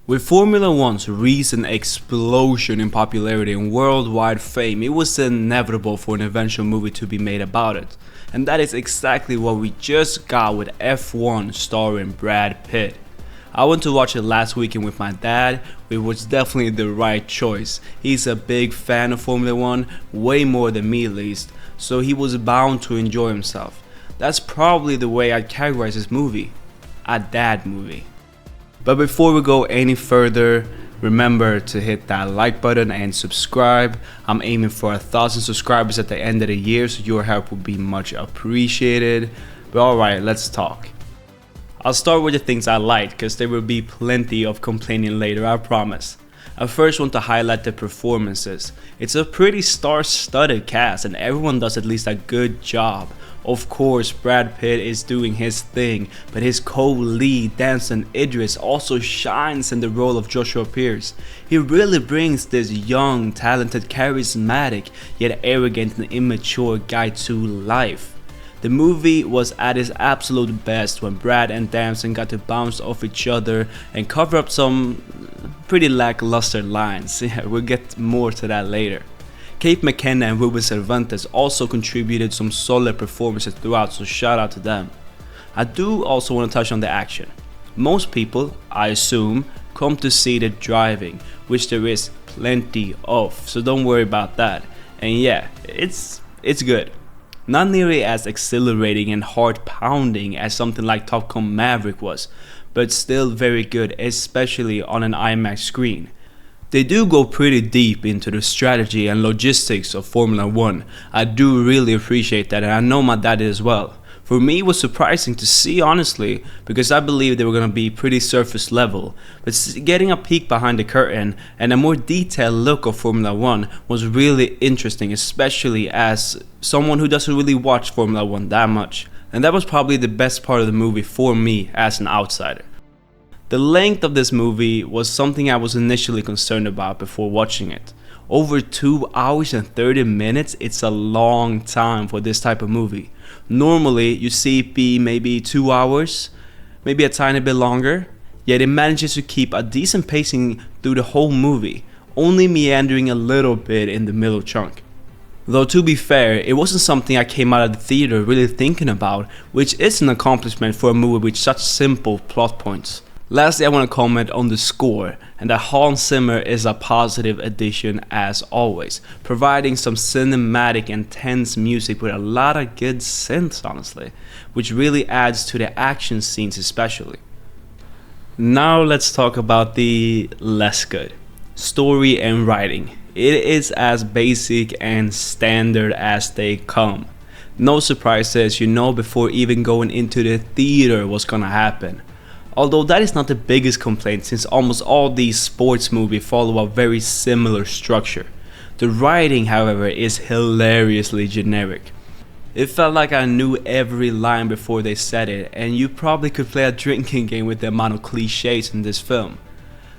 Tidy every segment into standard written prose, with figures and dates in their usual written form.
With Formula One's recent explosion in popularity and worldwide fame, it was inevitable for an eventual movie to be made about it. And that is exactly what we just got with F1 starring Brad Pitt. I went to watch it last weekend with my dad, which was definitely the right choice. He's a big fan of Formula 1, way more than me at least, so he was bound to enjoy himself. That's probably the way I'd categorize this movie. A dad movie. But before we go any further, remember to hit that like button and subscribe. I'm aiming for 1,000 subscribers at the end of the year, so your help would be much appreciated. But alright, let's talk. I'll start with the things I liked, because there will be plenty of complaining later, I promise. I first want to highlight the performances. It's a pretty star-studded cast and everyone does at least a good job. Of course, Brad Pitt is doing his thing, but his co-lead Damson Idris also shines in the role of Joshua Pierce. He really brings this young, talented, charismatic, yet arrogant and immature guy to life. The movie was at its absolute best when Brad and Damson got to bounce off each other and cover up some pretty lackluster lines. Yeah, we'll get more to that later. Kate McKenna and Ruben Cervantes also contributed some solid performances throughout, so shout out to them. I do also want to touch on the action. Most people, I assume, come to see the driving, which there is plenty of, so don't worry about that. And yeah, it's good. Not nearly as exhilarating and heart-pounding as something like Gun Maverick was, but still very good, especially on an IMAX screen. They do go pretty deep into the strategy and logistics of Formula 1. I do really appreciate that, and I know my dad did as well. For me, it was surprising to see, honestly, because I believed they were going to be pretty surface level. But getting a peek behind the curtain and a more detailed look of Formula 1 was really interesting, especially as someone who doesn't really watch Formula 1 that much. And that was probably the best part of the movie for me as an outsider. The length of this movie was something I was initially concerned about before watching it. Over 2 hours and 30 minutes, it's a long time for this type of movie. Normally, you see it be maybe 2 hours, maybe a tiny bit longer, yet it manages to keep a decent pacing through the whole movie, only meandering a little bit in the middle chunk. Though to be fair, it wasn't something I came out of the theater really thinking about, which is an accomplishment for a movie with such simple plot points. Lastly, I want to comment on the score, and that Hans Zimmer is a positive addition as always, providing some cinematic and tense music with a lot of good synths, honestly, which really adds to the action scenes especially. Now let's talk about the less good. Story and writing. It is as basic and standard as they come. No surprises, you know before even going into the theater what's gonna happen. Although that is not the biggest complaint, since almost all these sports movies follow a very similar structure. The writing, however, is hilariously generic. It felt like I knew every line before they said it, and you probably could play a drinking game with the amount of cliches in this film.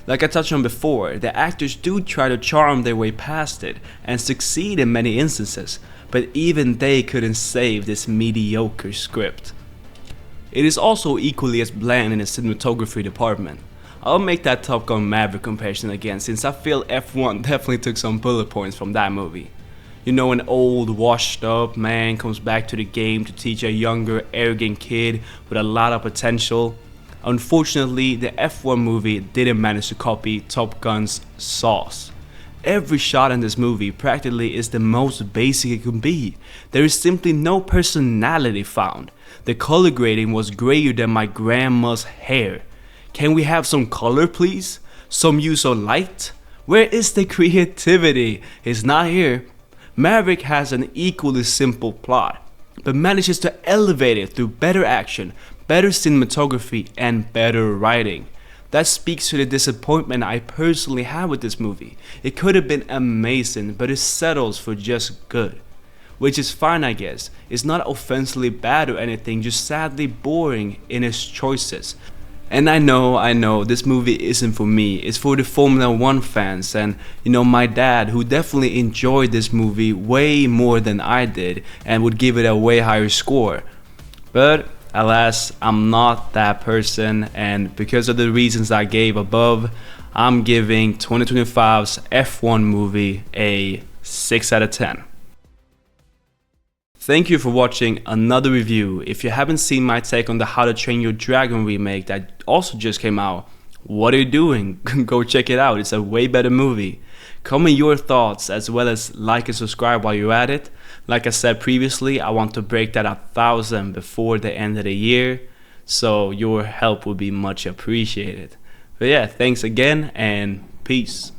Like I touched on before, the actors do try to charm their way past it, and succeed in many instances, but even they couldn't save this mediocre script. It is also equally as bland in the cinematography department. I'll make that Top Gun Maverick comparison again, since I feel F1 definitely took some bullet points from that movie. You know, an old washed up man comes back to the game to teach a younger arrogant kid with a lot of potential. Unfortunately, the F1 movie didn't manage to copy Top Gun's sauce. Every shot in this movie practically is the most basic it can be. There is simply no personality found. The color grading was grayer than my grandma's hair. Can we have some color, please? Some use of light? Where is the creativity? It's not here. Maverick has an equally simple plot, but manages to elevate it through better action, better cinematography, and better writing. That speaks to the disappointment I personally had with this movie. It could have been amazing, but it settles for just good. Which is fine, I guess. It's not offensively bad or anything, just sadly boring in its choices. And I know, this movie isn't for me. It's for the Formula 1 fans and, my dad, who definitely enjoyed this movie way more than I did and would give it a way higher score. But Alas, I'm not that person, and because of the reasons I gave above, I'm giving 2025's F1 movie a 6 out of 10. Thank you for watching another review. If you haven't seen my take on the How to Train Your Dragon remake that also just came out, what are you doing? Go check it out, it's a way better movie. Comment your thoughts as well as like and subscribe while you're at it. Like I said previously, I want to break that 1,000 before the end of the year, so your help would be much appreciated. But yeah, thanks again and peace.